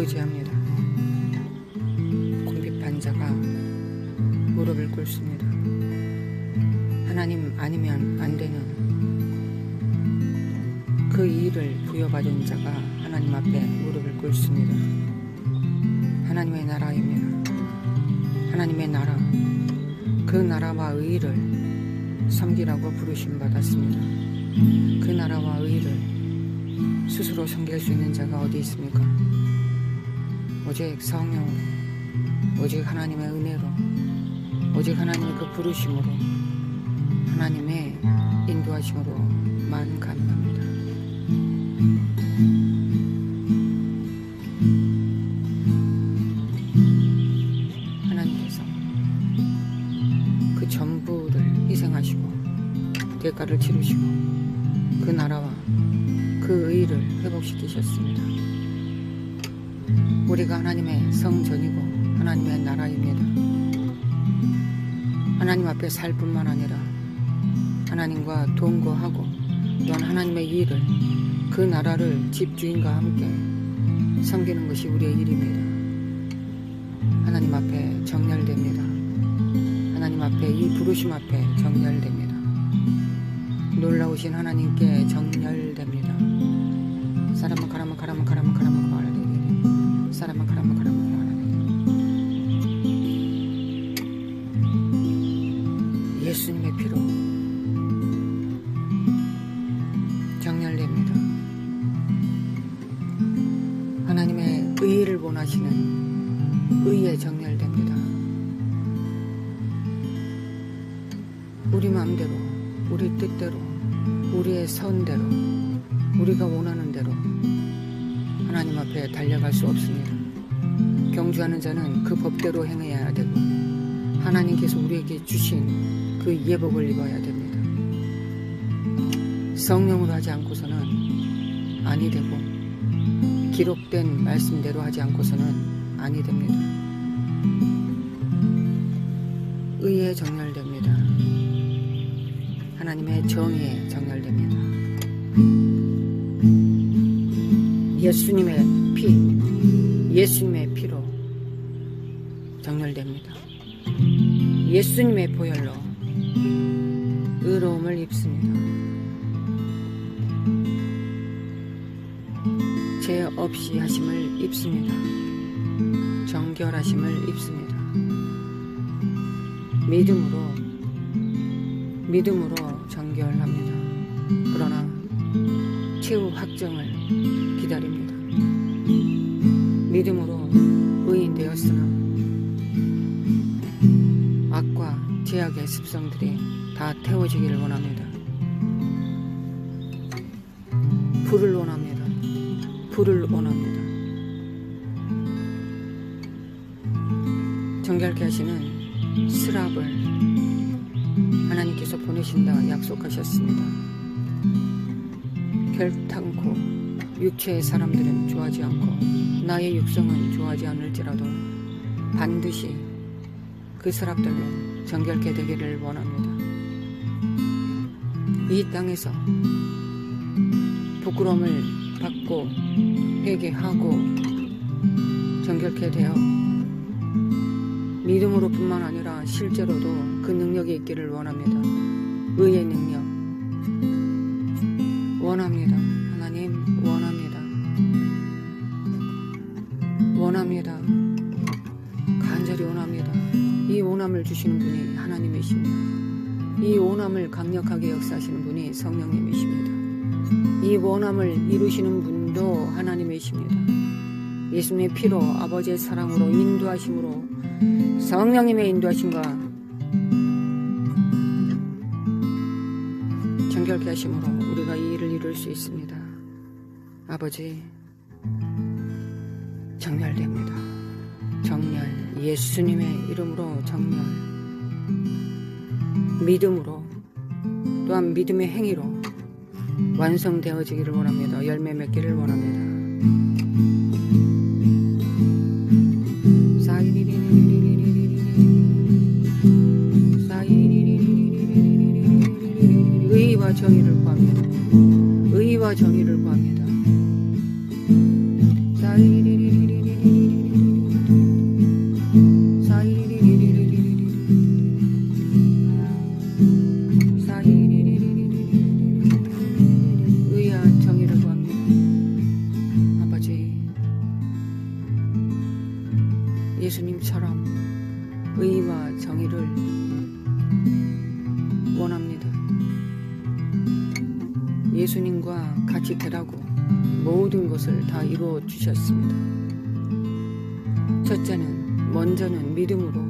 의지합니다. 궁핍한 자가 무릎을 꿇습니다. 하나님 아니면 안 되는 그 일을 부여받은 자가 하나님 앞에 무릎을 꿇습니다. 하나님의 나라입니다. 하나님의 나라, 그 나라와 의를 섬기라고 부르심 받았습니다. 그 나라와 의를 스스로 섬길 수 있는 자가 어디 있습니까? 오직 성령으로, 오직 하나님의 은혜로, 오직 하나님의 그 부르심으로, 하나님의 인도하심으로만 가능합니다. 하나님께서 그 전부를 희생하시고 대가를 치르시고 그 나라와 그 의를 회복시키셨습니다. 우리가 하나님의 성전이고 하나님의 나라입니다. 하나님 앞에 살 뿐만 아니라 하나님과 동거하고 또한 하나님의 일을, 그 나라를 집주인과 함께 섬기는 것이 우리의 일입니다. 하나님 앞에 정렬됩니다. 하나님 앞에, 이 부르심 앞에 정렬됩니다. 놀라우신 하나님께 정렬됩니다. 사람은 가라면 가라면 가라면 가라면 가라 되리. 사람은 가라면 가라면 가라 되리. 예수님의 피로 정렬됩니다. 하나님의 의를 원하시는 의에 정렬됩니다. 우리 마음대로, 우리 뜻대로, 우리의 선대로, 우리가 원하는 대로 하나님 앞에 달려갈 수 없습니다. 경주하는 자는 그 법대로 행해야 되고 하나님께서 우리에게 주신 그 예복을 입어야 됩니다. 성령으로 하지 않고서는 아니 되고 기록된 말씀대로 하지 않고서는 아니 됩니다. 의에 정렬됩니다. 하나님의 정의에 정렬됩니다. 예수님의 피, 예수님의 피로 정렬됩니다. 예수님의 보혈로 의로움을 입습니다. 죄 없이 하심을 입습니다. 정결하심을 입습니다. 믿음으로 정결합니다. 그러나 최후 확정을 기다립니다. 믿음으로 의인 되었으나 악과 죄악의 습성들이 다 태워지기를 원합니다. 불을 원합니다. 불을 원합니다. 정결케 하시는 스랍을 하나님께서 보내신다 약속하셨습니다. 결탄코 육체의 사람들은 좋아하지 않고 나의 육성은 좋아하지 않을지라도 반드시 그 스랍들로 정결케 되기를 원합니다. 이 땅에서 부끄러움을 받고 회개하고 정결케 되어 믿음으로 뿐만 아니라 실제로도 그 능력이 있기를 원합니다. 의의 능력 원합니다. 하나님 원합니다. 원합니다. 간절히 원합니다. 이 원함을 주시는 분이 하나님이십니다. 이 원함을 강력하게 역사하시는 분이 성령님이십니다. 이 원함을 이루시는 분도 하나님이십니다. 예수님의 피로, 아버지의 사랑으로, 인도하심으로, 성령님의 인도하심과 정결케 하심으로 우리가 이 일을 이룰 수 있습니다. 아버지, 정렬됩니다. 정렬, 예수님의 이름으로 정렬, 믿음으로, 또한 믿음의 행위로 완성되어지기를 원합니다. 열매 맺기를 원합니다. 의와 정의를 구합니다. 의와 정의를 구합니다. 진리와 정의를 원합니다. 예수님과 같이 되라고 모든 것을 다 이루어 주셨습니다. 첫째는, 먼저는 믿음으로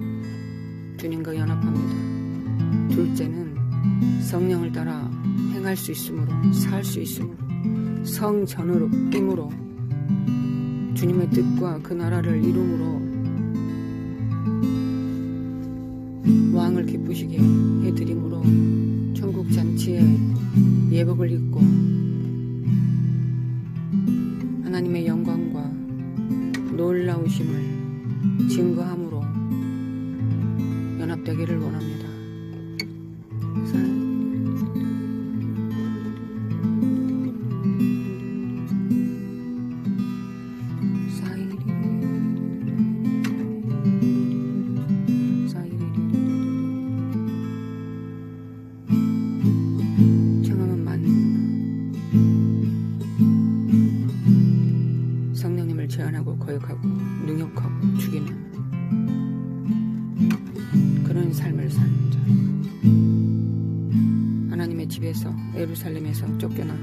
주님과 연합합니다. 둘째는 성령을 따라 행할 수 있으므로, 살 수 있으므로, 성전으로 임으로 주님의 뜻과 그 나라를 이룸으로 왕을 기쁘시게 해드림으로 천국 잔치에 예복을 입고 하나님의 영광과 놀라우심을 증거함으로 연합되기를 원합니다. 청함은 많습니다. 성령님을 제한하고 거역하고 능욕하고 죽이는 그런 삶을 삽니다. 하나님의 집에서, 예루살렘에서 쫓겨나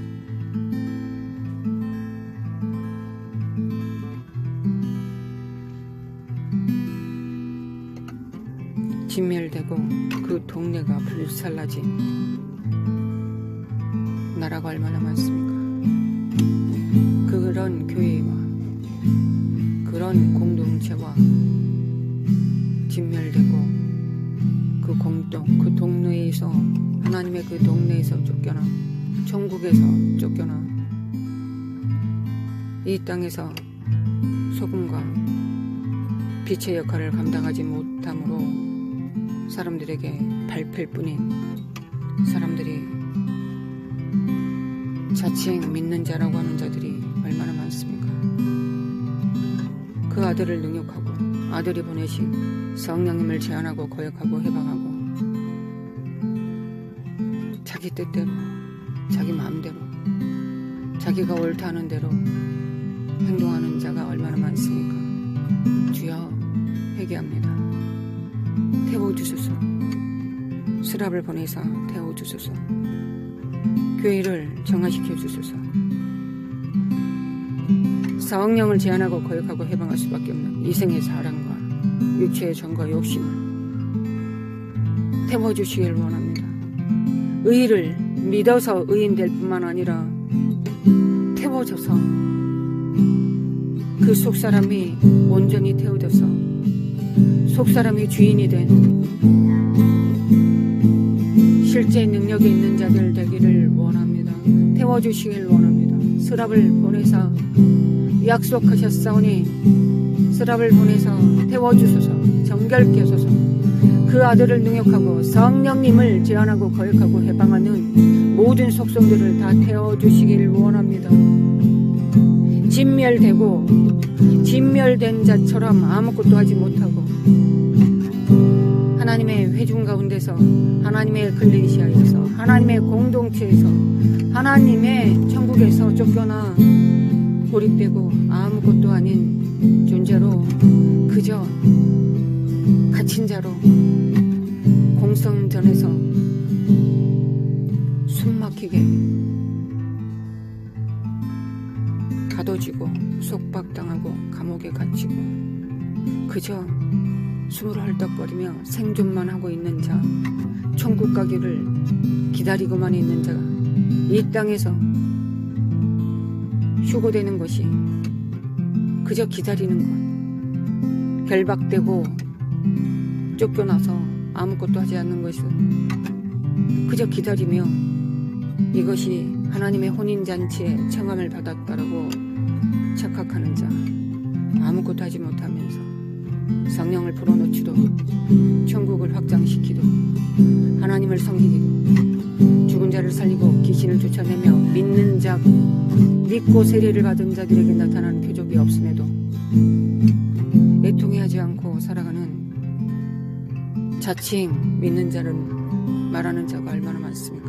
진멸되고 그 동네가 불살라진 나라가 얼마나 많습니까? 그런 교회와 그런 공동체와 진멸되고 그 동네에서, 하나님의 그 동네에서 쫓겨나, 천국에서 쫓겨나 이 땅에서 소금과 빛의 역할을 감당하지 못함으로 사람들에게 밟힐 뿐인 사람들이, 자칭 믿는 자라고 하는 자들이 얼마나 많습니까? 그 아들을 능욕하고 아들이 보내신 성령님을 제한하고 거역하고 해방하고 자기 뜻대로, 자기 마음대로, 자기가 옳다 하는 대로 행동하는 자가 얼마나 많습니까? 주여, 회개합니다. 태워주소서. 스랍을 보내사 태워주소서. 교회를 정화시켜 주소서. 성령을 제한하고 거역하고 해방할 수밖에 없는 이생의 사랑과 육체의 정과 욕심을 태워주시길 원합니다. 의를 믿어서 의인될 뿐만 아니라 태워져서 그 속사람이 온전히 태워져서 속사람이 주인이 된 실제 능력이 있는 자들 되기를 원합니다. 태워주시길 원합니다. 스랍을 보내사 약속하셨사오니 스랍을 보내사 태워주소서. 정결케 하소서. 그 아들을 능욕하고 성령님을 제한하고 거역하고 해방하는 모든 속성들을 다 태워주시길 원합니다. 진멸되고 진멸된 자처럼 아무것도 하지 못하고 하나님의 회중 가운데서, 하나님의 글레이시아에서, 하나님의 공동체에서, 하나님의 천국에서 쫓겨나 고립되고 아무것도 아닌 존재로 그저 갇힌 자로 공성전에서 숨막히게 가둬지고 속박당하고 감옥에 갇히고 그저 숨을 헐떡거리며 생존만 하고 있는 자, 천국 가기를 기다리고만 있는 자가 이 땅에서 휴고되는 것이 그저 기다리는 것, 결박되고 쫓겨나서 아무것도 하지 않는 것은 그저 기다리며 이것이 하나님의 혼인잔치에 청함을 받았다라고 착각하는 자, 아무것도 하지 못하면서 성령을 불어넣지도 천국을 확장시키도 하나님을 섬기기도 죽은 자를 살리고 귀신을 쫓아내며 믿는 자, 믿고 세례를 받은 자들에게 나타나는 표적이 없음에도 애통해하지 않고 살아가는 자칭 믿는 자를 말하는 자가 얼마나 많습니까?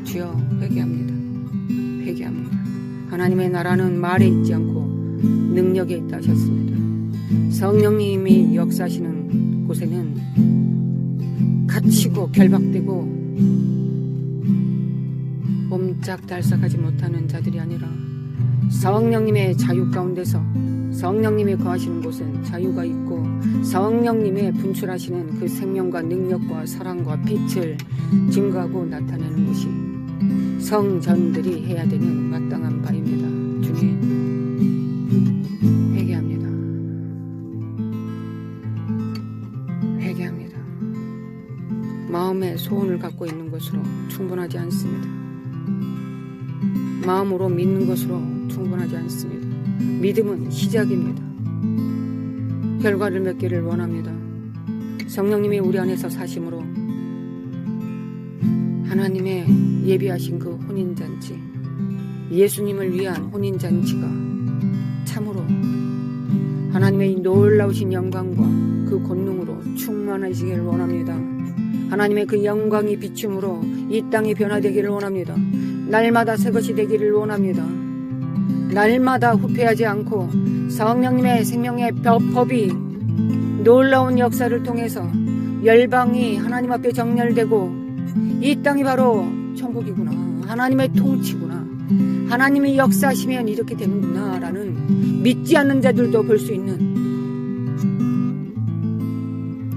주여, 회개합니다. 회개합니다. 하나님의 나라는 말에 있지 않고 능력에 있다 하셨습니다. 성령님이 역사하시는 곳에는 다치고 결박되고 옴짝달싹하지 못하는 자들이 아니라 성령님의 자유 가운데서 성령님이 거하시는 곳은 자유가 있고 성령님의 분출하시는 그 생명과 능력과 사랑과 빛을 증거하고 나타내는 것이 성전들이 해야 되는 마땅한 바입니다. 주님, 회개합니다. 회개합니다. 마음의 소원을 갖고 있는 것으로 충분하지 않습니다. 마음으로 믿는 것으로 충분하지 않습니다. 믿음은 시작입니다. 결과를 맺기를 원합니다. 성령님이 우리 안에서 사심으로 하나님의 예비하신 그 혼인잔치, 예수님을 위한 혼인잔치가 참으로 하나님의 놀라우신 영광과 그 권능으로 충만하시기를 원합니다. 하나님의 그 영광이 비춤으로 이 땅이 변화되기를 원합니다. 날마다 새것이 되기를 원합니다. 날마다 후퇴하지 않고 성령님의 생명의 법이 놀라운 역사를 통해서 열방이 하나님 앞에 정렬되고 이 땅이 바로 천국이구나, 하나님의 통치구나, 하나님이 역사하시면 이렇게 되는구나 라는 믿지 않는 자들도 볼 수 있는,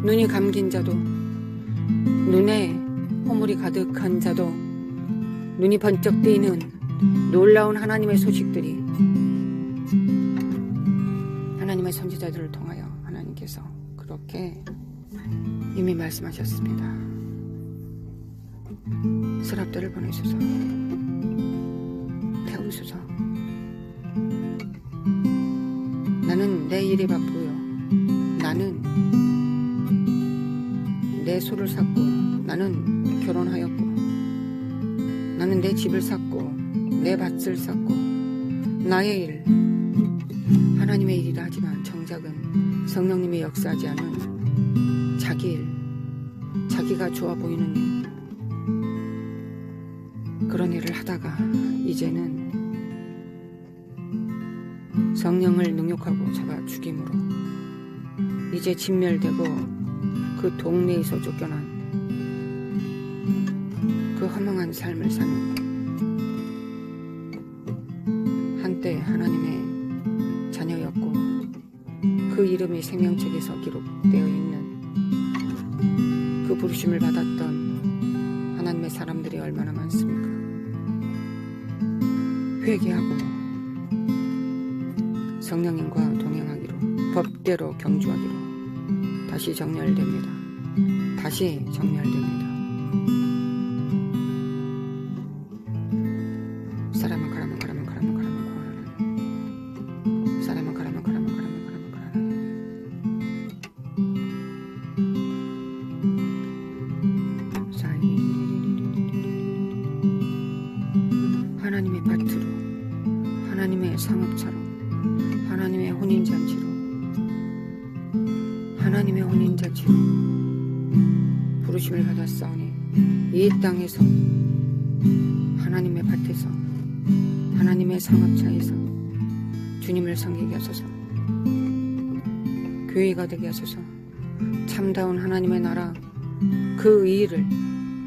눈이 감긴 자도, 눈에 허물이 가득한 자도, 눈이 번쩍 뜨이는 놀라운 하나님의 소식들이 하나님의 선지자들을 통하여 하나님께서 그렇게 이미 말씀하셨습니다. 스랍들을 보내소서, 태우소서. 나는 내 일에 바쁘요, 나는 내 소를 샀고, 나는 결혼하였고, 나는 내 집을 샀고, 내 밭을 샀고, 나의 일, 하나님의 일이라 하지만 정작은 성령님이 역사하지 않은 자기 일, 자기가 좋아 보이는 일, 그런 일을 하다가 이제는 성령을 능욕하고 잡아 죽임으로 이제 진멸되고 그 동네에서 쫓겨난 그 허망한 삶을 사는, 한때 하나님의 자녀였고 그 이름이 생명책에서 기록되어 있는 그 부르심을 받았던 하나님의 사람들이 얼마나 많습니까? 회개하고 성령님과 동행하기로, 법대로 경주하기로 다시 정렬됩니다. 다시 정렬됩니다. 사람은 가라만 가라만 가라만 가라만 고라라. 사람은 가라만 가라만 가라만 가라만 가라라. 하나님의 밭으로, 하나님의 상업차로, 하나님의 혼인잔치로, 하나님의 혼인잔치로 부르심을 받았사오니 이 땅에서, 하나님의 밭에서, 하나님의 상업차에서 주님을 섬기게 하소서. 교회가 되게 하소서. 참다운 하나님의 나라, 그 의의를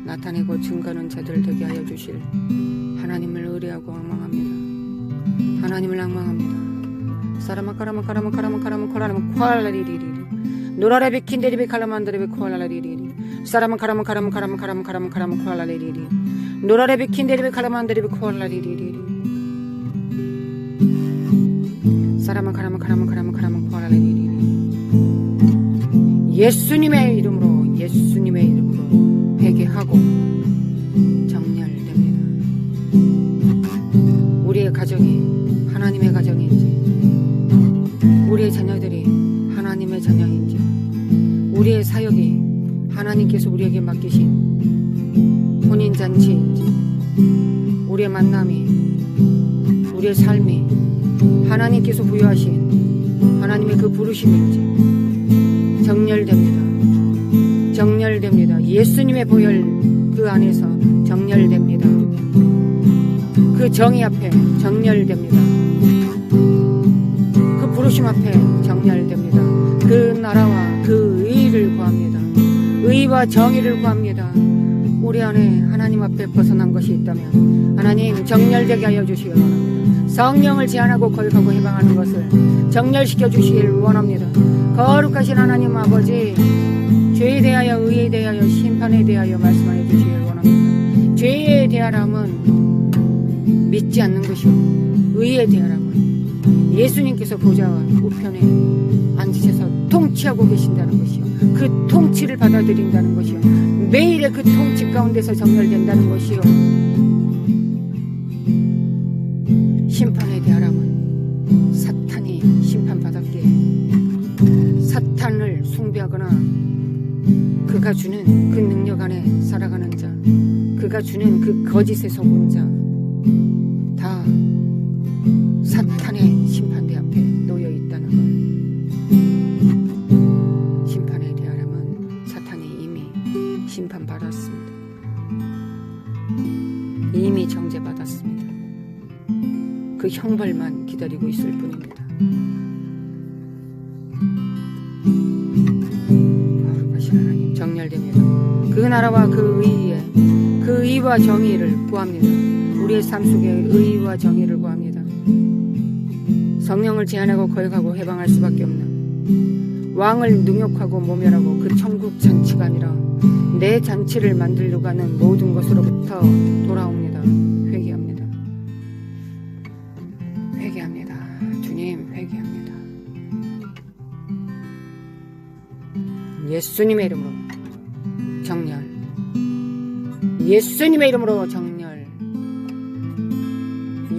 나타내고 증거하는 자들 되게 하여 주실 하나님을 의뢰하고 앙망합니다. 하나님을 앙망합니다. 사라마 카라마 카라마 카라마 카라마 카라마 콜라리리리 노라레 비킨데리비 칼라만데리비 콜라리리리 사라마 카라마 카라마 카라마 카라마 카라마 카라마 콜라리리리 노라레 비킨데리비 칼라만데리비 콜라리리리 사라마 카라마 카라마 카라마 카라마 콜라리리리 예수님의 이름으로, 예수님의 이름으로 회개하고 정렬됩니다. 우리의 가정이 하나님의 가정인지, 우리의 자녀들이 하나님의 자녀인지, 우리의 사역이 하나님께서 우리에게 맡기신 혼인잔치인지, 우리의 만남이, 우리의 삶이 하나님께서 부여하신 하나님의 그 부르심인지 정렬됩니다. 정렬됩니다. 예수님의 보혈 그 안에서 정렬됩니다. 그 정의 앞에 정렬됩니다. 부르심 앞에 정렬됩니다. 그 나라와 그 의를 구합니다. 의와 정의를 구합니다. 우리 안에 하나님 앞에 벗어난 것이 있다면 하나님 정렬되게 하여 주시길 원합니다. 성령을 제한하고 거역하고 해방하는 것을 정렬시켜 주시길 원합니다. 거룩하신 하나님 아버지, 죄에 대하여 의에 대하여 심판에 대하여 말씀하여 주시길 원합니다. 죄에 대하람은 믿지 않는 것이요, 의에 대하람은 예수님께서 보좌와 우편에 앉으셔서 통치하고 계신다는 것이요, 그 통치를 받아들인다는 것이요, 매일의 그 통치 가운데서 정렬된다는 것이요, 심판에 대하람은 사탄이 심판받았기에 사탄을 숭배하거나 그가 주는 그 능력 안에 살아가는 자, 그가 주는 그 거짓에 속은 자 다 사탄의 심판대 앞에 놓여 있다는 걸. 심판에 대하라면 사탄이 이미 심판받았습니다. 이미 정죄받았습니다. 그 형벌만 기다리고 있을 뿐입니다. 거룩하신 하나님, 정렬됩니다. 그 나라와 그 의에, 그 의와 정의를 구합니다. 우리의 삶 속에 의와 정의를 구합니다. 성령을 제한하고 거역하고 해방할 수밖에 없는, 왕을 능욕하고 모멸하고 그 천국 잔치가 아니라 내 잔치를 만들려고 하는 모든 것으로부터 돌아옵니다. 회개합니다. 회개합니다. 주님, 회개합니다. 예수님의 이름으로 정렬, 예수님의 이름으로 정렬,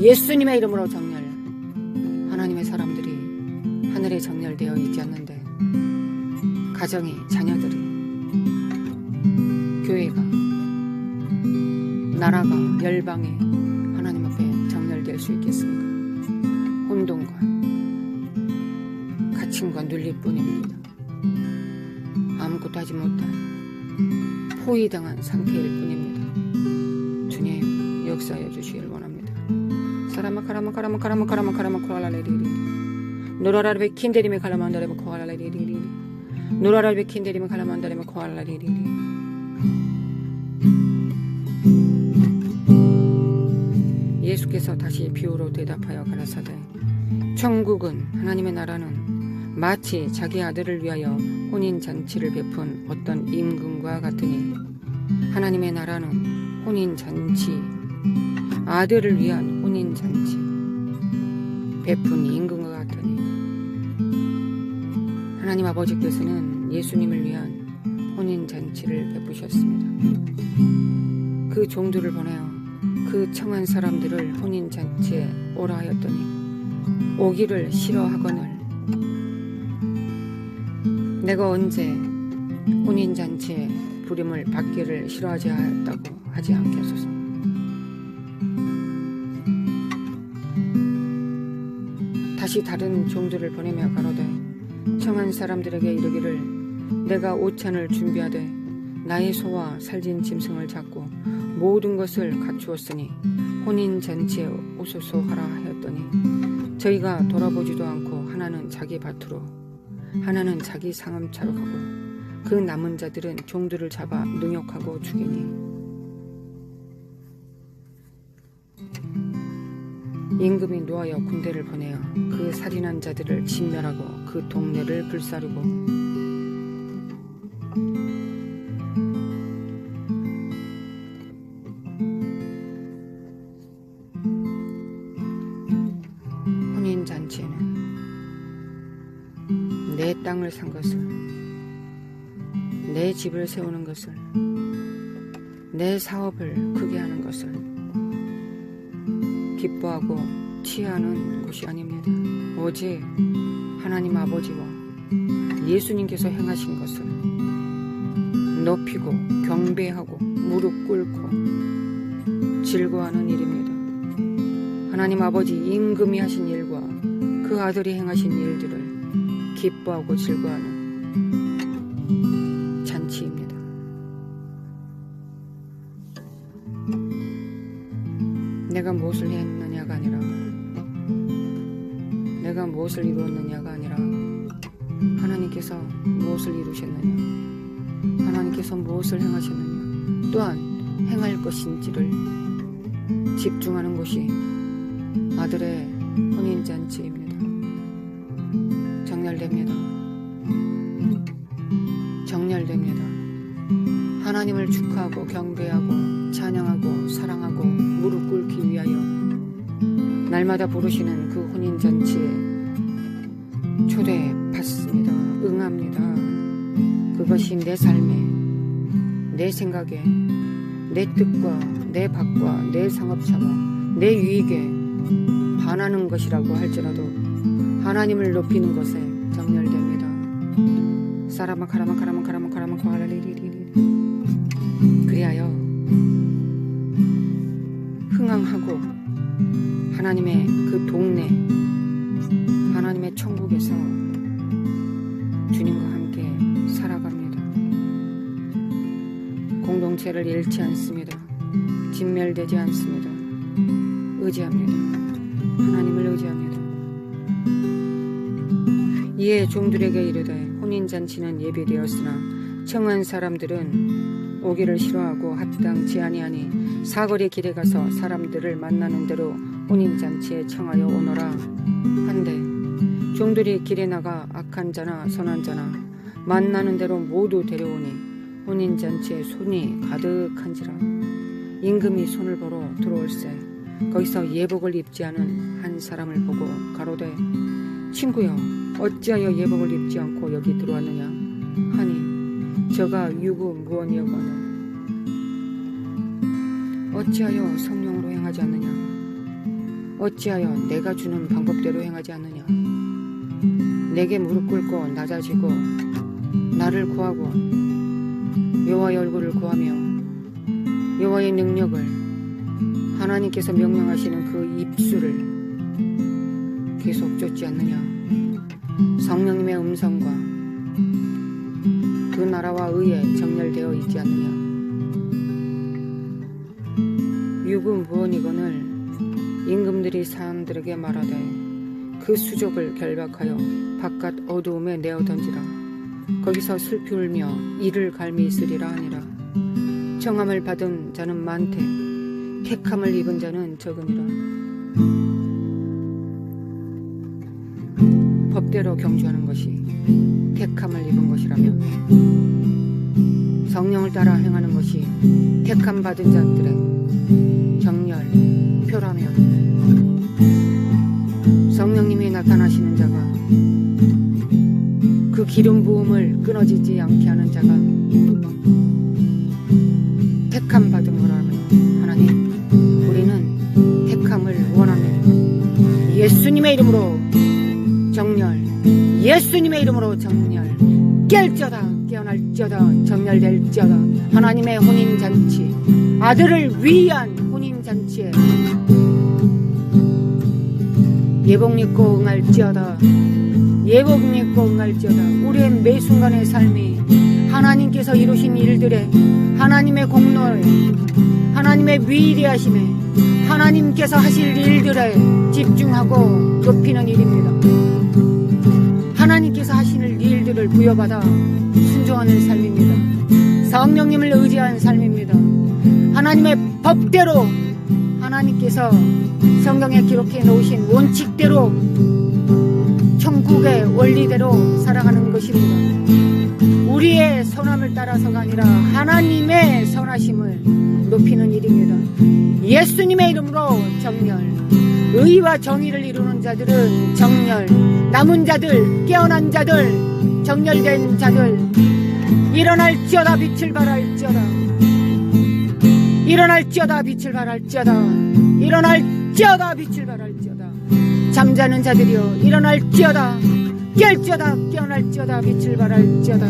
예수님의 이름으로 정렬. 하나님의 사람들이 하늘에 정렬되어 있지 않는데 가정이, 자녀들이, 교회가, 나라가, 열방이 하나님 앞에 정렬될 수 있겠습니까? 혼돈과 갇힘과 눌림뿐입니다. 아무것도 하지 못한 포위당한 상태일 뿐입니다. 주님, 역사하여 주시길 원합니다. 사라마 카라마 카라마 카라마 카라마 카라마 코알라레리리 노라라베 킨데리메 칼라만다레메 코알라레리리 노라라베 킨데리메 칼라만다레메 코알라레리리. 예수께서 다시 비유로 대답하여 가라사대, 천국은, 하나님의 나라는 마치 자기 아들을 위하여 혼인잔치를 베푼 어떤 임금과 같으니, 하나님의 나라는 혼인잔치, 아들을 위한 혼인잔치 베푼 임금과 같으니, 하나님 아버지께서는 예수님을 위한 혼인잔치를 베푸셨습니다. 그 종들을 보내어 그 청한 사람들을 혼인잔치에 오라 하였더니 오기를 싫어하거늘 내가 언제 혼인잔치에 부림을 받기를 싫어하지 하였다고 하지 않게 하소서. 다시 다른 종들을 보내며 가로되 청한 사람들에게 이르기를 내가 오찬을 준비하되 나의 소와 살진 짐승을 잡고 모든 것을 갖추었으니 혼인잔치에 오소서 하라 하였더니 저희가 돌아보지도 않고 하나는 자기 밭으로 하나는 자기 상함차로 가고 그 남은 자들은 종들을 잡아 능욕하고 죽이니 임금이 노하여 군대를 보내어 그 살인한 자들을 진멸하고 그 동네를 불사르고 혼인잔치에는 내 땅을 산 것을, 내 집을 세우는 것을, 내 사업을 크게 하는 것을 기뻐하고 취하는 것이 아닙니다. 오직 하나님 아버지와 예수님께서 행하신 것을 높이고 경배하고 무릎 꿇고 즐거워하는 일입니다. 하나님 아버지 임금이 하신 일과 그 아들이 행하신 일들을 기뻐하고 즐거워하는 잔치입니다. 내가 무엇을 했느냐가 아니라, 내가 무엇을 이루었느냐가 아니라 하나님께서 무엇을 이루셨느냐, 하나님 하나님께서 무엇을 행하셨느냐, 또한 행할 것인지를 집중하는 곳이 아들의 혼인잔치입니다. 정렬됩니다. 정렬됩니다. 하나님을 축하하고 경배하고 찬양하고 사랑하고 무릎 꿇기 위하여 날마다 부르시는 그 혼인잔치에 초대받습니다. 응합니다. 그것이 내 삶에, 내 생각에, 내 뜻과 내 박과 내 상업차와 내 유익에 반하는 것이라고 할지라도 하나님을 높이는 것에 정렬됩니다. 사라마 카라마 카라마 카라마 카라마 카라리리리리. 그리하여 흥황하고 하나님의 그 동네, 하나님의 천국에서 주님과 함께 살아갑니다. 공동체를 잃지 않습니다. 진멸되지 않습니다. 의지합니다. 하나님을 의지합니다. 이에 종들에게 이르되 혼인잔치는 예비되었으나 청한 사람들은 오기를 싫어하고 합당치 아니하니 사거리 길에 가서 사람들을 만나는 대로 혼인잔치에 청하여 오너라 한데, 종들이 길에 나가 악한 자나 선한 자나 만나는 대로 모두 데려오니 혼인잔치에 손이 가득한지라. 임금이 손을 보러 들어올세 거기서 예복을 입지 않은 한 사람을 보고 가로되, 친구여, 어찌하여 예복을 입지 않고 여기 들어왔느냐 하니, 저가 유구무원이었거늘 어찌하여 성령으로 행하지 않느냐, 어찌하여 내가 주는 방법대로 행하지 않느냐. 내게 무릎 꿇고 낮아지고 나를 구하고 여호와의 얼굴을 구하며 여호와의 능력을, 하나님께서 명령하시는 그 입술을 계속 쫓지 않느냐. 성령님의 음성과 그 나라와 의에 정렬되어 있지 않느냐. 유구무원이거늘 임금들이 사람들에게 말하되 그 수족을 결박하여 바깥 어두움에 내어 던지라. 거기서 슬피 울며 이를 갈미 있으리라 하니라. 청함을 받은 자는 많되 택함을 입은 자는 적으니라. 법대로 경주하는 것이 택함을 입은 것이라면, 성령을 따라 행하는 것이 택함 받은 자들의 정렬표라면, 성령님이 나타나시는 자가, 그 기름 부음을 끊어지지 않게 하는 자가 택함 받은 거라면, 하나님, 우리는 택함을 원합니다. 예수님의 이름으로 정렬, 예수님의 이름으로 정렬, 깰쩌다, 깨어날쩌다, 정렬될쩌다. 하나님의 혼인잔치, 아들을 위한 혼인잔치에 예복 입고 응할지어다, 예복 입고 응할지어다. 우리의 매 순간의 삶이 하나님께서 이루신 일들에 하나님의 공로를, 하나님의 위대하심에 하나님께서 하실 일들에 집중하고 높이는 일입니다. 하나님께서 하시는 일들을 부여받아 순종하는 삶입니다. 성령님을 의지한 삶입니다. 하나님의 법대로, 하나님께서 성경에 기록해 놓으신 원칙대로, 천국의 원리대로 살아가는 것입니다. 우리의 선함을 따라서가 아니라 하나님의 선하심을 높이는 일입니다. 예수님의 이름으로 정렬, 의와 정의를 이루는 자들은 정렬, 남은 자들, 깨어난 자들, 정렬된 자들, 일어날지어다 빛을 발할지어다, 일어날지어다 빛을 발할지어다, 일어날지어다 빛을 발할지어다. 잠자는 자들이여 일어날지어다, 깰지어다, 깨어날지어다, 빛을 발할지어다.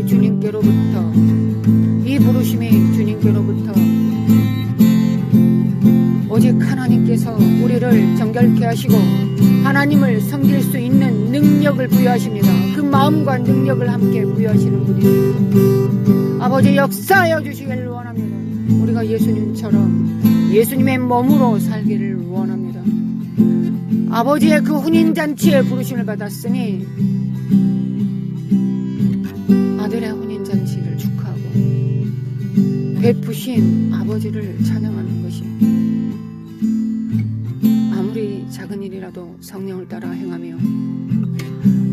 주님께로부터, 이 부르심이 주님께로부터, 오직 하나님께서 우리를 정결케 하시고 하나님을 섬길 수 있는 능력을 부여하십니다. 그 마음과 능력을 함께 부여하시는 분입니다. 아버지 역사하여 주시기를 원합니다. 우리가 예수님처럼 예수님의 몸으로 살기를 원합니다. 아버지의 그 혼인잔치에 부르심을 받았으니 아들의 혼인잔치를 축하하고 베푸신 아버지를 찬양하는 것이 아무리 작은 일이라도 성령을 따라 행하며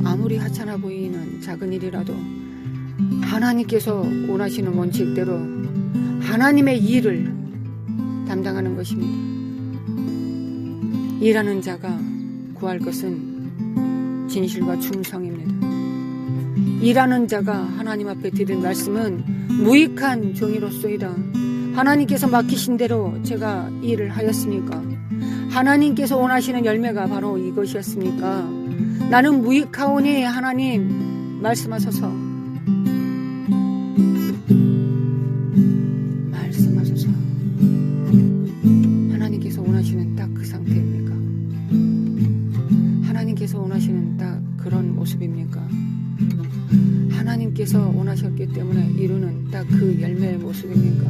아무리 하찮아 보이는 작은 일이라도 하나님께서 원하시는 원칙대로 하나님의 일을 담당하는 것입니다. 일하는 자가 구할 것은 진실과 충성입니다. 일하는 자가 하나님 앞에 드린 말씀은 무익한 종이로소이다. 하나님께서 맡기신 대로 제가 일을 하였으니까 하나님께서 원하시는 열매가 바로 이것이었습니까? 나는 무익하오니 하나님 말씀하소서. 말씀하소서. 하나님께서 원하시는 딱 그 상태입니까? 하나님께서 원하시는 딱 그런 모습입니까? 하나님께서 원하셨기 때문에 이루는 딱 그 열매의 모습입니까?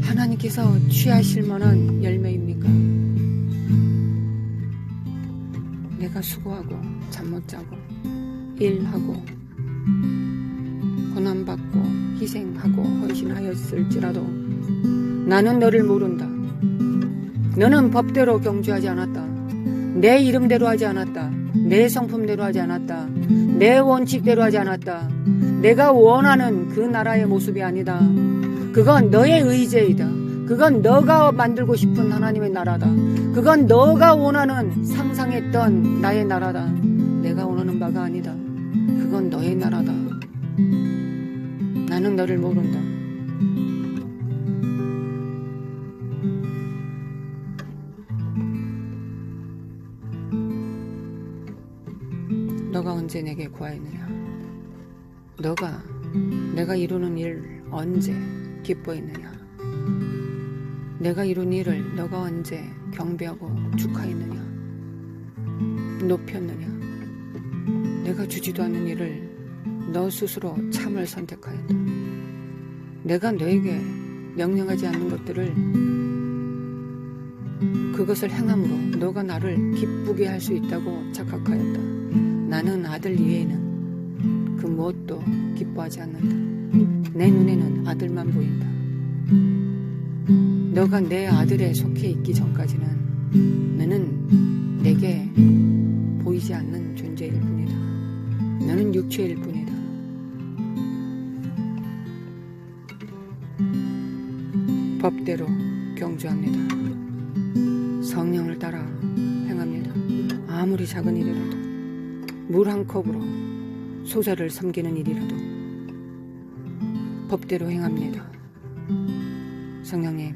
하나님께서 취하실 만한 열매입니까? 내가 수고하고 잠 못 자고 일하고 고난받고 희생하고 헌신하였을지라도 나는 너를 모른다. 너는 법대로 경주하지 않았다. 내 이름대로 하지 않았다. 내 성품대로 하지 않았다. 내 원칙대로 하지 않았다. 내가 원하는 그 나라의 모습이 아니다. 그건 너의 의제이다. 그건 너가 만들고 싶은 하나님의 나라다. 그건 너가 원하는 상상했던 나의 나라다. 내가 원하는 바가 아니다. 그건 너의 나라다. 나는 너를 모른다. 너가 언제 내게 구하였느냐? 너가 내가 이루는 일 언제 기뻐했느냐? 내가 이룬 일을 너가 언제 경배하고 축하했느냐? 높였느냐? 내가 주지도 않는 일을 너 스스로 참을 선택하였다. 내가 너에게 명령하지 않는 것들을 그것을 행함으로 너가 나를 기쁘게 할 수 있다고 착각하였다. 나는 아들 이외에는 그 무엇도 기뻐하지 않는다. 내 눈에는 아들만 보인다. 너가 내 아들에 속해 있기 전까지는 너는 내게 보이지 않는 존재일 뿐이다. 너는 육체일 뿐이다. 법대로 경주합니다. 성령을 따라 행합니다. 아무리 작은 일이라도 물 한 컵으로 소자를 섬기는 일이라도 법대로 행합니다. 성령님,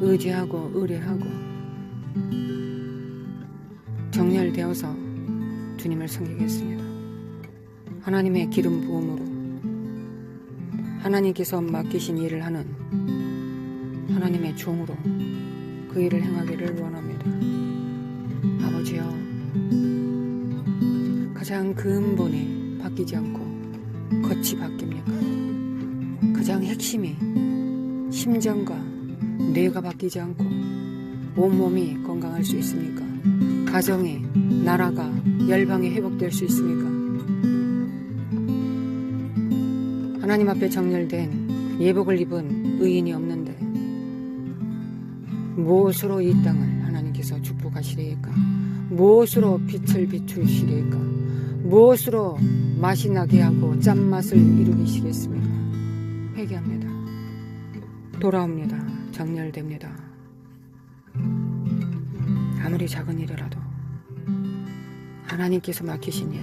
의지하고 의뢰하고 정렬되어서 주님을 섬기겠습니다. 하나님의 기름 부음으로 하나님께서 맡기신 일을 하는 하나님의 종으로 그 일을 행하기를 원합니다. 아버지여, 가장 근본이 바뀌지 않고 겉이 바뀝니까? 가장 핵심이 심장과 뇌가 바뀌지 않고 온몸이 건강할 수 있습니까? 가정이, 나라가, 열방이 회복될 수 있습니까? 하나님 앞에 정렬된 예복을 입은 의인이 없는데 무엇으로 이 땅을 하나님께서 축복하시리까? 무엇으로 빛을 비추시리까? 무엇으로 맛이 나게 하고 짠맛을 이루시겠습니까? 회개합니다. 돌아옵니다. 정렬됩니다. 아무리 작은 일이라도 하나님께서 맡기신 일,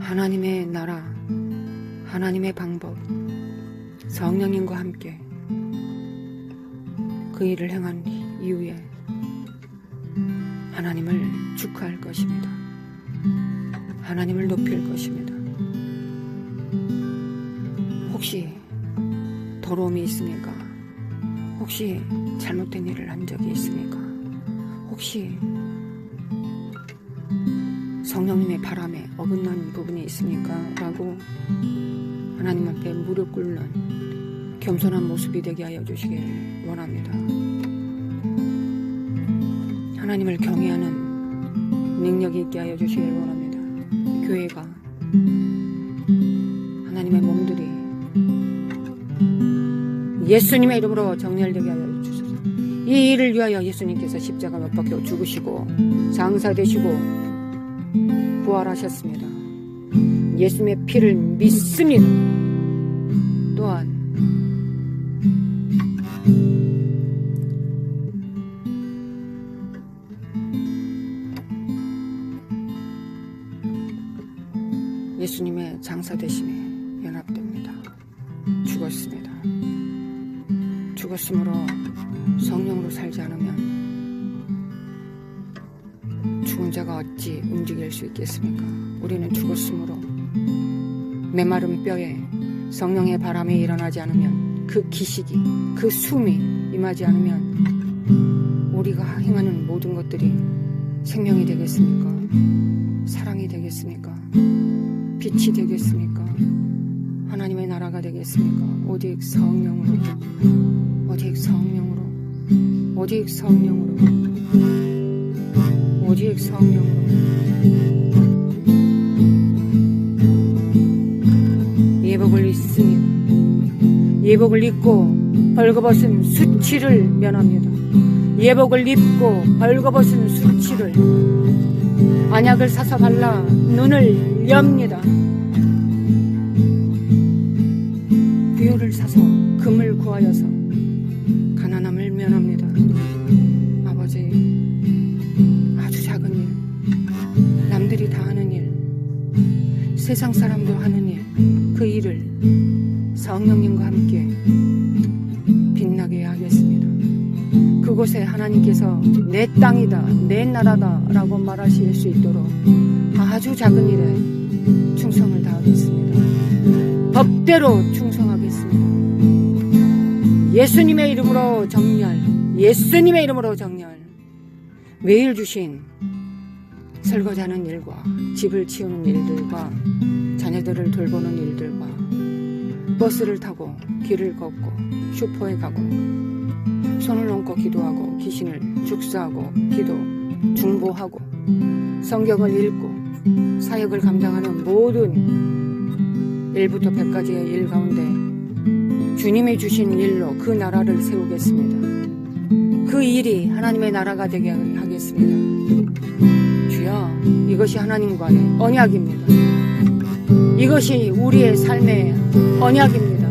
하나님의 나라, 하나님의 방법, 성령님과 함께 그 일을 행한 이후에 하나님을 축하할 것입니다. 하나님을 높일 것입니다. 혹시 더러움이 있습니까? 혹시 잘못된 일을 한 적이 있습니까? 혹시 성령님의 바람에 어긋난 부분이 있습니까? 라고 하나님 앞에 무릎 꿇는 겸손한 모습이 되게 하여 주시길 원합니다. 하나님을 경외하는 능력이 있게 하여 주시길 원합니다. 교회가, 하나님의 몸들이 예수님의 이름으로 정렬되게 하여 주소서. 이 일을 위하여 예수님께서 십자가 못 박혀 죽으시고 장사되시고 부활하셨습니다. 예수님의 피를 믿습니다. 또한 예수님의 장사되심에 연합됩니다. 죽었습니다. 죽었으므로 성령으로 살지 않으면 죽은 자가 어찌 움직일 수 있겠습니까? 우리는 죽었으므로 메마른 뼈에 성령의 바람이 일어나지 않으면, 그 기식이, 그 숨이 임하지 않으면 우리가 행하는 모든 것들이 생명이 되겠습니까? 사랑이 되겠습니까? 빛이 되겠습니까? 하나님의 나라가 되겠습니까? 오직 성령으로, 오직 성령으로, 오직 성령으로, 오직 성령으로. 예복을 입습니다. 예복을 입고 벌거벗은 수치를 면합니다. 예복을 입고 벌거벗은 수치를, 안약을 사서 발라 눈을 엽니다. 비유를 사서 금을 구하여서 가난함을 면합니다. 아버지, 아주 작은 일, 남들이 다 하는 일, 세상 사람도 하는 일, 그 일을 성령님과 함께 빛나게 하겠습니다. 그곳에 하나님께서 내 땅이다, 내 나라다 라고 말하실 수 있도록 아주 작은 일에 충성을 다하겠습니다. 법대로 충성하겠습니다. 예수님의 이름으로 정렬, 예수님의 이름으로 정렬. 매일 주신 설거지하는 일과 집을 치우는 일들과 자녀들을 돌보는 일들과 버스를 타고 길을 걷고 슈퍼에 가고 손을 얹고 기도하고 귀신을 축사하고 기도 중보하고 성경을 읽고 사역을 감당하는 모든 1부터 100까지의 일 가운데 주님이 주신 일로 그 나라를 세우겠습니다. 그 일이 하나님의 나라가 되게 하겠습니다. 주여, 이것이 하나님과의 언약입니다. 이것이 우리의 삶의 언약입니다.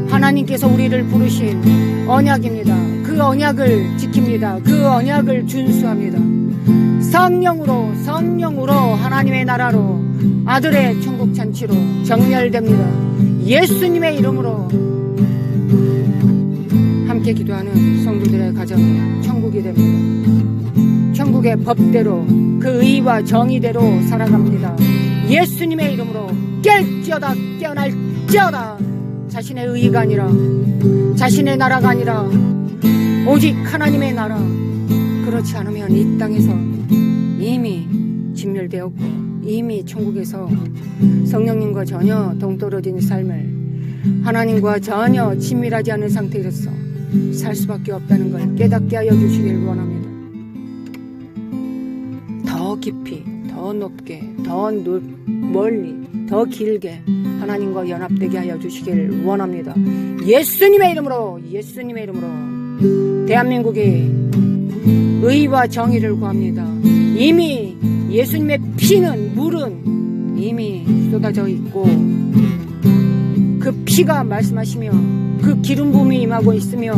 하나님께서 우리를 부르신 언약입니다. 그 언약을 지킵니다. 그 언약을 준수합니다. 성령으로 하나님의 나라로, 아들의 천국 잔치로 정렬됩니다. 예수님의 이름으로 함께 기도하는 성도들의 가정이 천국이 됩니다. 천국의 법대로, 그 의와 정의대로 살아갑니다. 예수님의 이름으로 깰지어다, 깨어날지어다. 자신의 의가 아니라, 자신의 나라가 아니라 오직 하나님의 나라. 그렇지 않으면 이 땅에서 이미 진멸되었고 이미 천국에서 성령님과 전혀 동떨어진 삶을, 하나님과 전혀 친밀하지 않은 상태에서 살 수밖에 없다는 걸 깨닫게 하여 주시길 원합니다. 더 깊이, 더 높게, 더 멀리, 더 길게 하나님과 연합되게 하여 주시길 원합니다. 예수님의 이름으로, 예수님의 이름으로 대한민국의 의와 정의를 구합니다. 이미 예수님의 피는, 물은 이미 쏟아져 있고 그 피가 말씀하시며 그 기름 부음이 임하고 있으며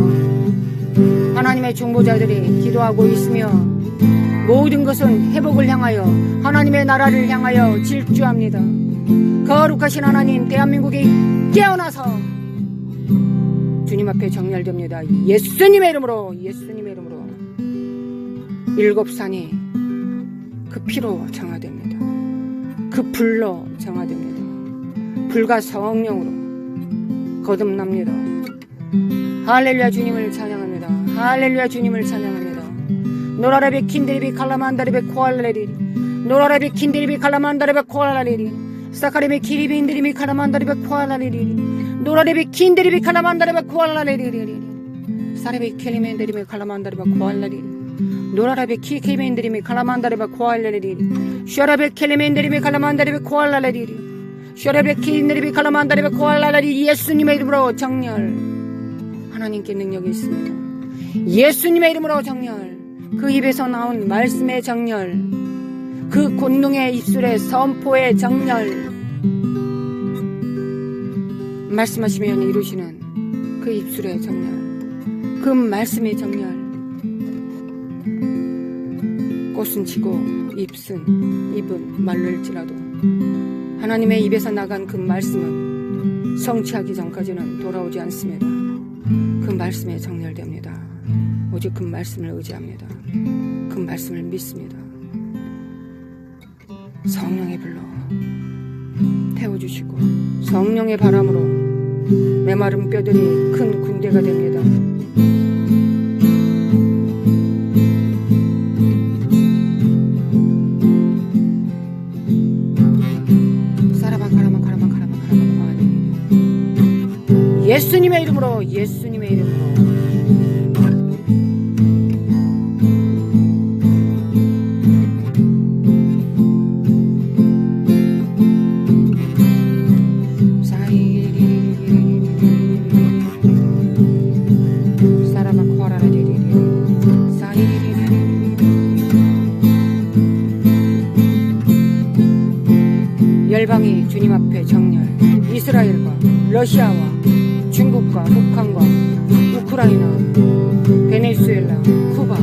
하나님의 중보자들이 기도하고 있으며 모든 것은 회복을 향하여, 하나님의 나라를 향하여 질주합니다. 거룩하신 하나님, 대한민국이 깨어나서 주님 앞에 정렬됩니다. 예수님의 이름으로, 예수님의 이름으로. 7산이 그 피로 정화됩니다. 그 불로 정화됩니다. 불과 성령으로 거듭납니다. 할렐루야, 주님을 찬양합니다. 할렐루야, 주님을 찬양합니다. 노라레비 킨데리비 칼라만다리비 코알레리 노라레비 킨데리비 칼라만다레베 코알라리리 사카레비 키리비 인데리비 칼라만다레베 코알라리리 노라레비 킨데리비 칼라만다레베 코알라리리 사레비 켈리멘데리비 칼라만다레베 코알라리리 노라레비 키케멘데리비 칼라만다레베 코알라리리 셔라베 켈리멘데리비 칼라만다레베 코알라리리 셔라베 킨데리비 칼라만다레베 코알라리리 예수님의 이름으로 정렬. 하나님께 능력이 있습니다. 예수님의 이름으로 정렬. 그 입에서 나온 말씀의 정렬, 그 권능의 입술의 선포의 정렬, 말씀하시면 이루시는 그 입술의 정렬, 그 말씀의 정렬. 꽃은 지고 입은 말릴지라도 하나님의 입에서 나간 그 말씀은 성취하기 전까지는 돌아오지 않습니다. 그 말씀에 정렬됩니다. 오직 그 말씀을 의지합니다. 그 말씀을 믿습니다. 성령의 불로 태워주시고 성령의 바람으로 메마른 뼈들이 큰 군대가 됩니다. 예수님의 이름으로, 예수님의 이름으로. 열방이 주님 앞에 정렬. 이스라엘과 러시아와 중국과 북한과 우크라이나, 베네수엘라, 쿠바,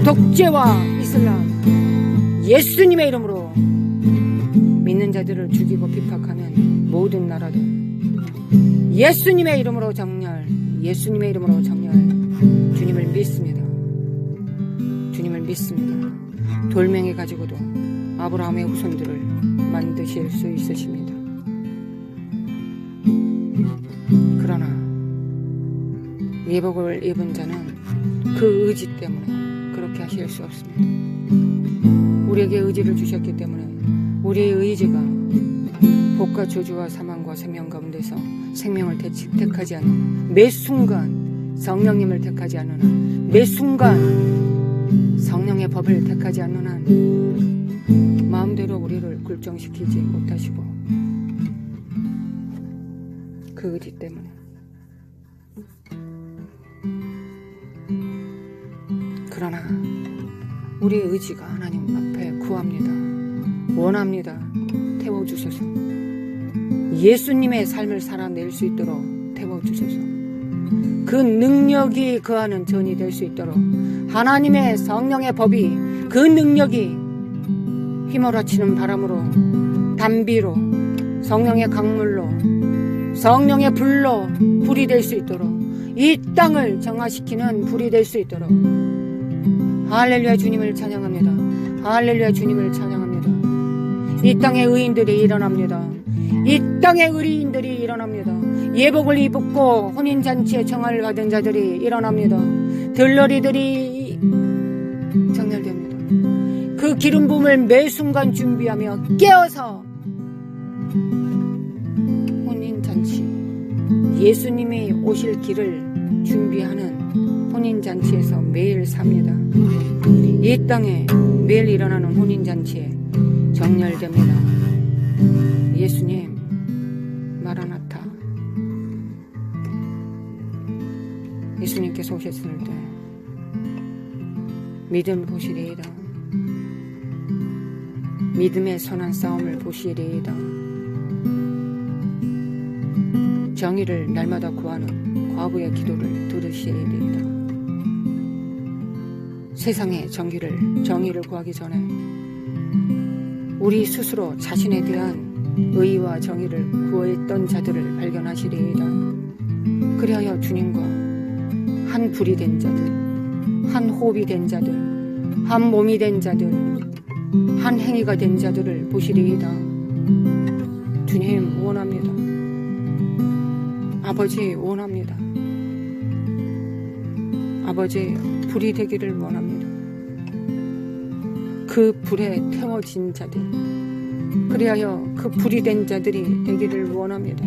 독재와 이슬람, 예수님의 이름으로 믿는 자들을 죽이고 비박하는 모든 나라들, 예수님의 이름으로 정렬, 예수님의 이름으로 정렬. 주님을 믿습니다. 주님을 믿습니다. 돌멩이 가지고도 아브라함의 후손들을 만드실 수 있으십니다. 그러나 예복을 입은 자는 그 의지 때문에 그렇게 하실 수 없습니다. 우리에게 의지를 주셨기 때문에 우리의 의지가 복과 저주와 사망과 생명 가운데서 생명을 택하지 않는, 매 순간 성령님을 택하지 않는 한, 매 순간 성령의 법을 택하지 않는 한 마음대로 우리를 굴정시키지 못하시고, 그 의지 때문에. 그러나 우리의 의지가 하나님 앞에 구합니다. 원합니다. 태워주소서. 예수님의 삶을 살아낼 수 있도록 태워주소서. 그 능력이 거하는 전이 될 수 있도록 하나님의 성령의 법이, 그 능력이 휘몰아치는 바람으로, 단비로, 성령의 강물로, 성령의 불로 불이 될 수 있도록, 이 땅을 정화시키는 불이 될 수 있도록. 할렐루야, 주님을 찬양합니다. 할렐루야, 주님을 찬양합니다. 이 땅의 의인들이 일어납니다. 이 땅의 의인들이 일어납니다. 예복을 입고 혼인잔치에 정화를 받은 자들이 일어납니다. 들러리들이 정렬됩니다. 그 기름 부음을 매 순간 준비하며 깨어서 혼인잔치, 예수님이 오실 길을 준비하는 혼인잔치에서 매일 삽니다. 이 땅에 매일 일어나는 혼인잔치에 정렬됩니다. 예수님 마라나타. 예수님께서 오셨을 때 믿음 보시리이다. 믿음의 선한 싸움을 보시리이다. 정의를 날마다 구하는 과부의 기도를 들으시리이다. 세상의 정의를 구하기 전에 우리 스스로 자신에 대한 의와 정의를 구했던 자들을 발견하시리이다. 그리하여 주님과 한 불이 된 자들, 한 호흡이 된 자들, 한 몸이 된 자들, 한 행위가 된 자들을 보시리이다. 주님 원합니다. 아버지 원합니다. 아버지 불이 되기를 원합니다. 그 불에 태워진 자들, 그리하여 그 불이 된 자들이 되기를 원합니다.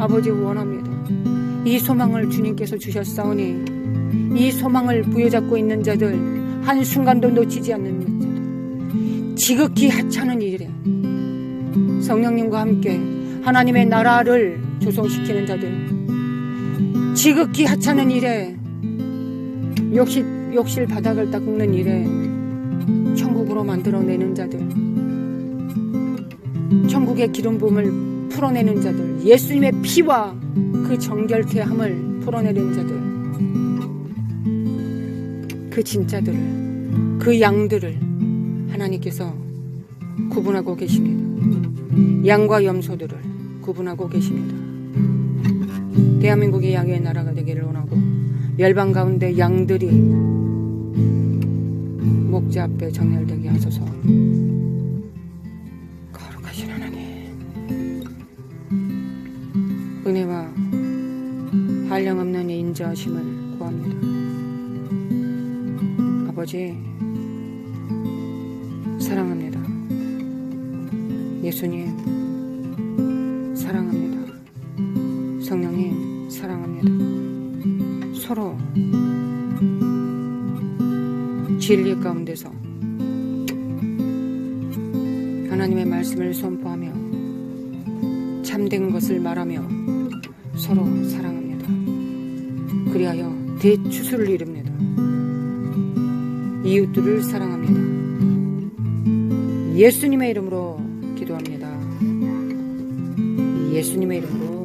아버지 원합니다. 이 소망을 주님께서 주셨사오니 이 소망을 부여잡고 있는 자들, 한순간도 놓치지 않는 자들, 지극히 하찮은 일에 성령님과 함께 하나님의 나라를 조성시키는 자들, 지극히 하찮은 일에 욕실 바닥을 닦는 일에 천국으로 만들어내는 자들, 천국의 기름 부음을 풀어내는 자들, 예수님의 피와 그 정결케 함을 풀어내는 자들, 그 진짜들을, 그 양들을 하나님께서 구분하고 계십니다. 양과 염소들을 구분하고 계십니다. 대한민국이 양의 나라가 되기를 원하고 열방 가운데 양들이 목자 앞에 정렬되게 하소서. 거룩하신 하나님, 은혜와 한량없는 인자하심을 구합니다. 아버지 사랑합니다. 예수님 사랑합니다. 성령님 사랑합니다. 서로 진리 가운데서 하나님의 말씀을 선포하며 참된 것을 말하며 서로 사랑합니다. 그리하여 대추수를 이룹니다. 이웃들을 사랑합니다. 예수님의 이름으로 기도합니다. 예수님의 이름으로